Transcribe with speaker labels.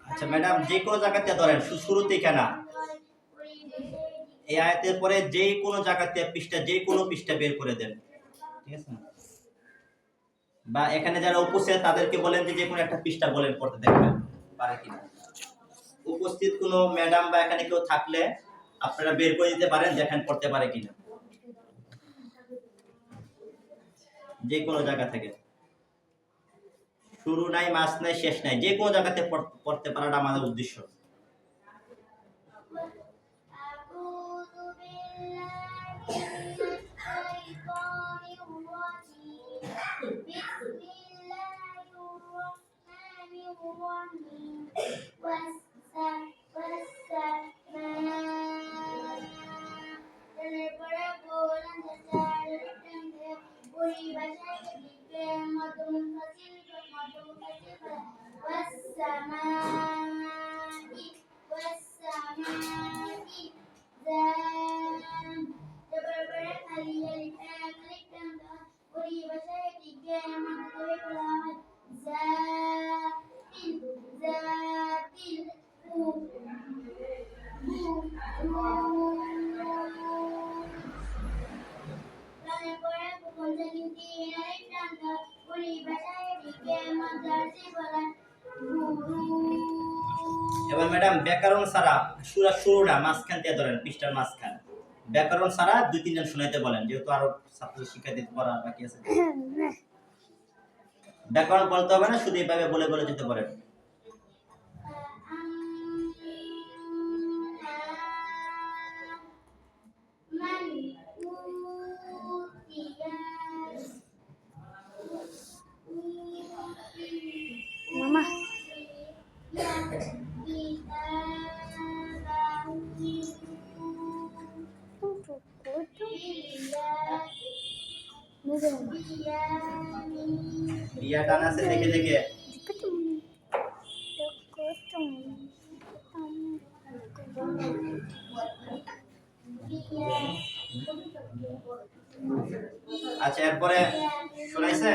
Speaker 1: আচ্ছা ম্যাডাম, যে কোনো জায়গাতে ধরেন শুরুতেই কেন এই আয়াতের পরে যে কোনো জায়গাতে পৃষ্ঠা, যে কোনো পৃষ্ঠা বের করে দেন, ঠিক আছে? বা এখানে যারা উপস্থিত তাদেরকে বলেন যে কোনো একটা পৃষ্ঠা বলেন পড়তে, দেখবেন পারে কিনা। উপস্থিত কোনো ম্যাডাম বা এখানে কেউ থাকলে আপনারা বের করে দিতে পারেন, দেখেন পড়তে পারে কিনা, যে কোনো জায়গা থেকে। শুরু নাই, মাঝ নাই, শেষ নাই, যে কোনো জায়গাতে পড়তে পারাটা আমাদের উদ্দেশ্য। এবার ম্যাডাম ব্যাকরণ ছাড়া শুরুটা মাঝখান দিয়ে ধরেন, পৃষ্ঠার মাঝখান ব্যাকরণ ছাড়া 2-3 জন শোনাইতে বলেন, যেহেতু আরো ছাত্র শিক্ষার্থী পড়া বাকি আছে। ব্যাকরণ বলতে হবে না, শুধু এইভাবে বলে বলে যেতে পারেন।
Speaker 2: মামা
Speaker 1: ইয়া টান আছে, দেখে দেখে। আচ্ছা, এরপরে শোনাইছে।